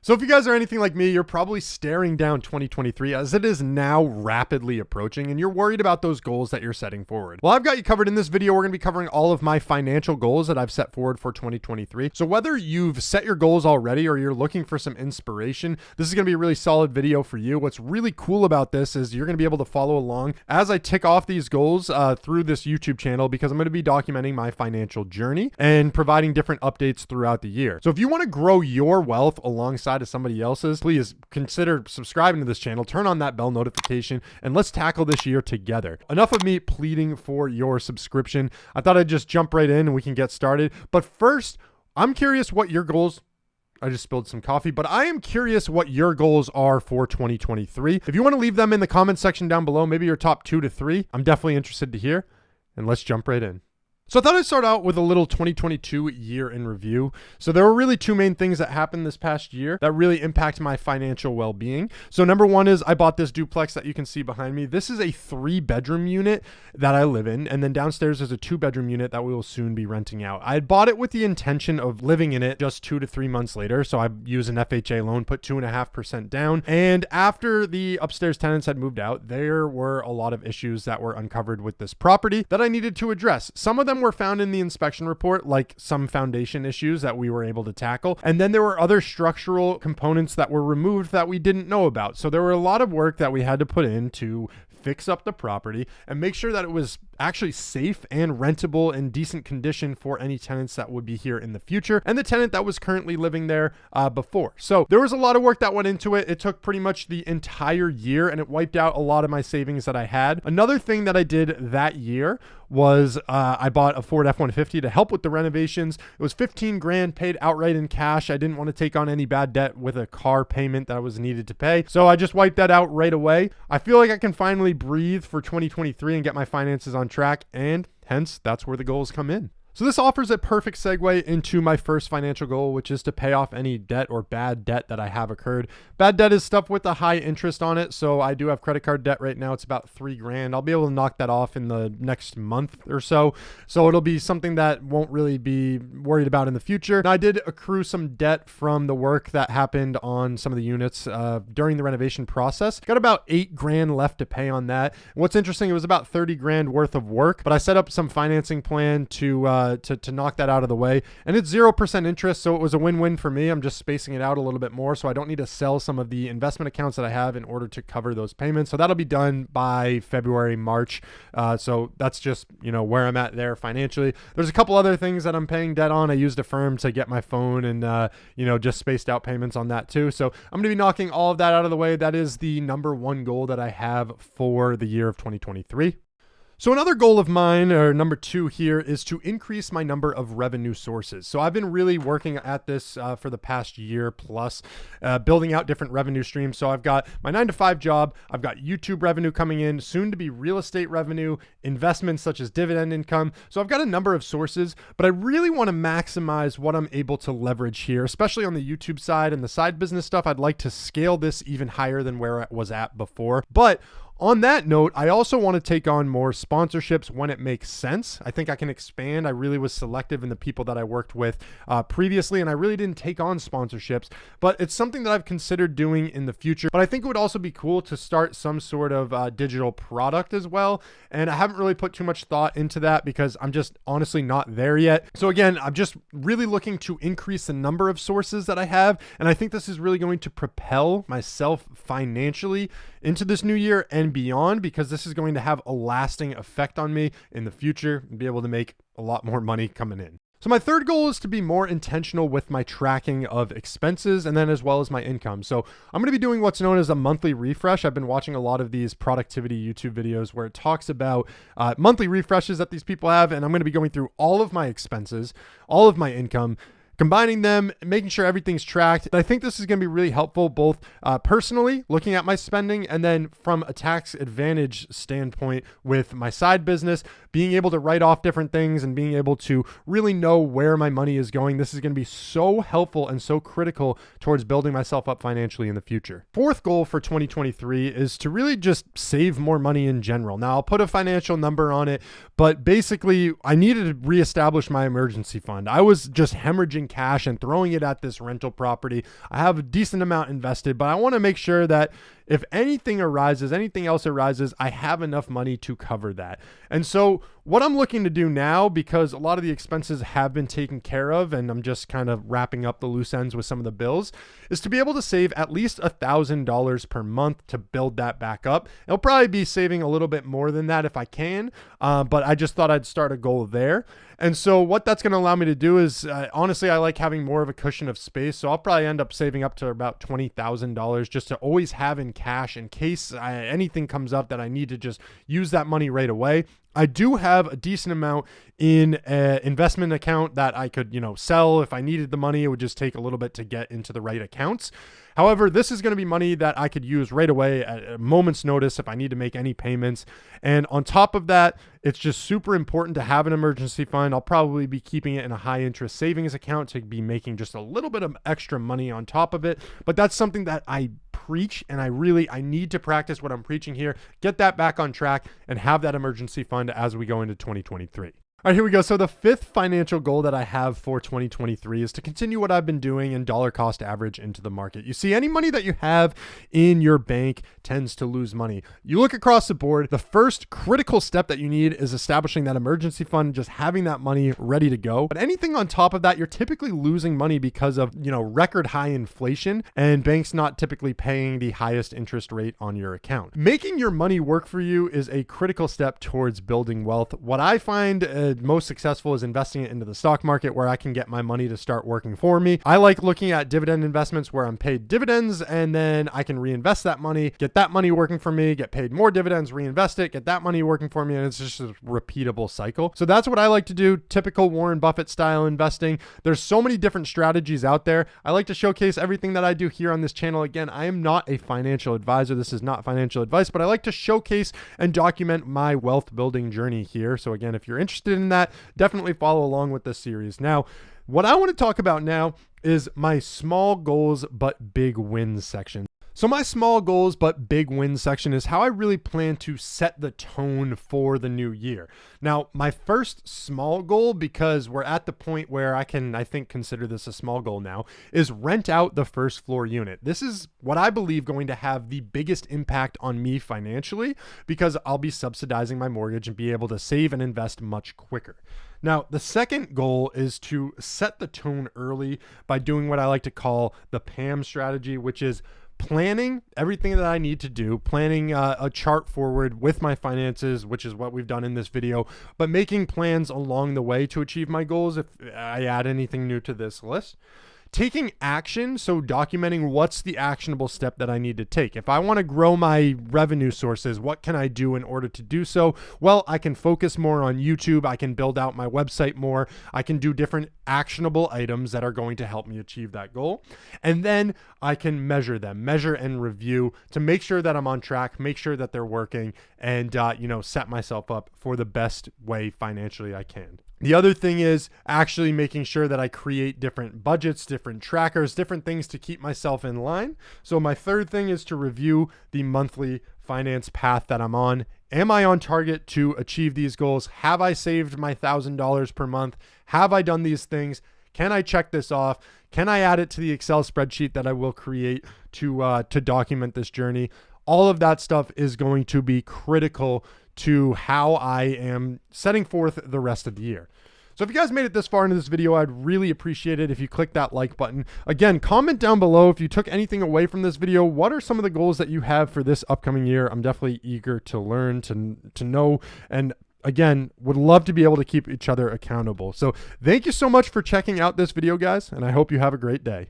So if you guys are anything like me, you're probably staring down 2023 as it is now rapidly approaching and you're worried about those goals that you're setting forward. Well, I've got you covered in this video. We're going to be covering all of my financial goals that I've set forward for 2023. So whether you've set your goals already or you're looking for some inspiration, this is going to be a really solid video for you. What's really cool about this is you're going to be able to follow along as I tick off these goals through this YouTube channel, because I'm going to be documenting my financial journey and providing different updates throughout the year. So if you want to grow your wealth alongside of somebody else's, please consider subscribing to this channel, turn on that bell notification, and let's tackle this year together. Enough of me pleading for your subscription. I thought I'd just jump right in and we can get started. But first, I'm curious what your goals. I just spilled some coffee, but I am curious what your goals are for 2023. If you want to leave them in the comment section down below, maybe your top 2 to 3, I'm definitely interested to hear. And let's jump right in. So I thought I'd start out with a little 2022 year in review. So there were really 2 main things that happened this past year that really impact my financial well-being. So number 1 is I bought this duplex that you can see behind me. This is a 3-bedroom unit that I live in. And then downstairs is a 2-bedroom unit that we will soon be renting out. I had bought it with the intention of living in it just 2 to 3 months later. So I used an FHA loan, put 2.5% down. And after the upstairs tenants had moved out, there were a lot of issues that were uncovered with this property that I needed to address. Some of them were found in the inspection report, like some foundation issues that we were able to tackle. And then there were other structural components that were removed that we didn't know about. So there were a lot of work that we had to put in to fix up the property and make sure that it was actually safe and rentable in decent condition for any tenants that would be here in the future and the tenant that was currently living there before. So there was a lot of work that went into it. It took pretty much the entire year and it wiped out a lot of my savings that I had. Another thing that I did that year was I bought a Ford F-150 to help with the renovations. It was 15 grand paid outright in cash. I didn't want to take on any bad debt with a car payment that was needed to pay. So I just wiped that out right away. I feel like I can finally breathe for 2023 and get my finances on track, and hence that's where the goals come in. So this offers a perfect segue into my first financial goal, which is to pay off any debt or bad debt that I have occurred. Bad debt is stuff with a high interest on it. So I do have credit card debt right now. It's about 3 grand. I'll be able to knock that off in the next month or so. So it'll be something that won't really be worried about in the future. Now, I did accrue some debt from the work that happened on some of the units during the renovation process. Got about 8 grand left to pay on that. What's interesting, it was about 30 grand worth of work, but I set up some financing plan to knock that out of the way, and it's 0% interest, so it was a win-win for me. I'm just spacing it out a little bit more, so I don't need to sell some of the investment accounts that I have in order to cover those payments. So that'll be done by February, March. So that's just, where I'm at there financially. There's a couple other things that I'm paying debt on. I used a firm to get my phone and just spaced out payments on that too. So I'm gonna be knocking all of that out of the way. That is the number 1 goal that I have for the year of 2023. So another goal of mine, or number 2 here, is to increase my number of revenue sources. So I've been really working at this for the past year plus, building out different revenue streams. So I've got my 9-to-5 job, I've got YouTube revenue coming in, soon to be real estate revenue, investments such as dividend income. So I've got a number of sources, but I really want to maximize what I'm able to leverage here, especially on the YouTube side and the side business stuff. I'd like to scale this even higher than where I was at before. But on that note, I also want to take on more sponsorships when it makes sense. I think I can expand. I really was selective in the people that I worked with previously, and I really didn't take on sponsorships, but it's something that I've considered doing in the future. But I think it would also be cool to start some sort of digital product as well. And I haven't really put too much thought into that because I'm just honestly not there yet. So again, I'm just really looking to increase the number of sources that I have. And I think this is really going to propel myself financially into this new year and beyond, because this is going to have a lasting effect on me in the future and be able to make a lot more money coming in. So my third goal is to be more intentional with my tracking of expenses and then as well as my income. So I'm going to be doing what's known as a monthly refresh. I've been watching a lot of these productivity YouTube videos where it talks about monthly refreshes that these people have. And I'm going to be going through all of my expenses, all of my income, combining them, making sure everything's tracked. I think this is going to be really helpful, both personally, looking at my spending, and then from a tax advantage standpoint with my side business, being able to write off different things and being able to really know where my money is going. This is going to be so helpful and so critical towards building myself up financially in the future. Fourth goal for 2023 is to really just save more money in general. Now, I'll put a financial number on it, but basically I needed to reestablish my emergency fund. I was just hemorrhaging in cash and throwing it at this rental property. I have a decent amount invested, but I want to make sure that if anything arises, anything else arises, I have enough money to cover that. And so what I'm looking to do now, because a lot of the expenses have been taken care of and I'm just kind of wrapping up the loose ends with some of the bills, is to be able to save at least $1,000 per month to build that back up. It'll probably be saving a little bit more than that if I can, but I just thought I'd start a goal there. And so what that's going to allow me to do is, honestly, I like having more of a cushion of space. So I'll probably end up saving up to about $20,000 just to always have in cash in case anything comes up that I need to just use that money right away. I do have a decent amount in an investment account that I could, sell if I needed the money. It would just take a little bit to get into the right accounts. However, this is going to be money that I could use right away at a moment's notice if I need to make any payments. And on top of that, it's just super important to have an emergency fund. I'll probably be keeping it in a high interest savings account to be making just a little bit of extra money on top of it. But that's something that I preach, and I need to practice what I'm preaching here, get that back on track and have that emergency fund as we go into 2023. All right, here we go. So the fifth financial goal that I have for 2023 is to continue what I've been doing and dollar cost average into the market. You see, any money that you have in your bank tends to lose money. You look across the board, the first critical step that you need is establishing that emergency fund, just having that money ready to go. But anything on top of that, you're typically losing money because of, record high inflation and banks not typically paying the highest interest rate on your account. Making your money work for you is a critical step towards building wealth. What I find most successful is investing it into the stock market where I can get my money to start working for me. I like looking at dividend investments where I'm paid dividends and then I can reinvest that money, get that money working for me, get paid more dividends, reinvest it, get that money working for me, and it's just a repeatable cycle. So that's what I like to do, typical Warren Buffett style investing. There's so many different strategies out there. I like to showcase everything that I do here on this channel. Again, I am not a financial advisor. This is not financial advice, but I like to showcase and document my wealth building journey here. So again, if you're interested in that, definitely follow along with this series. Now, what I want to talk about now is my small goals but big wins section. So my small goals but big wins section is how I really plan to set the tone for the new year. Now, my first small goal, because we're at the point where I think consider this a small goal now, is rent out the first floor unit. This is what I believe going to have the biggest impact on me financially because I'll be subsidizing my mortgage and be able to save and invest much quicker. Now, the second goal is to set the tone early by doing what I like to call the PAM strategy, which is planning everything that I need to do, planning a chart forward with my finances, which is what we've done in this video, but making plans along the way to achieve my goals if I add anything new to this list. Taking action, so documenting what's the actionable step that I need to take. If I want to grow my revenue sources, what can I do in order to do so? Well, I can focus more on YouTube. I can build out my website more. I can do different actionable items that are going to help me achieve that goal. And then I can measure them, measure and review to make sure that I'm on track, make sure that they're working, and set myself up for the best way financially I can. The other thing is actually making sure that I create different budgets, different trackers, different things to keep myself in line. So my third thing is to review the monthly finance path that I'm on. Am I on target to achieve these goals? Have I saved my $1,000 per month? Have I done these things? Can I check this off? Can I add it to the Excel spreadsheet that I will create to document this journey? All of that stuff is going to be critical to how I am setting forth the rest of the year. So if you guys made it this far into this video, I'd really appreciate it if you click that like button. Again, comment down below if you took anything away from this video. What are some of the goals that you have for this upcoming year? I'm definitely eager to learn, to know, and again, would love to be able to keep each other accountable. So thank you so much for checking out this video, guys, and I hope you have a great day.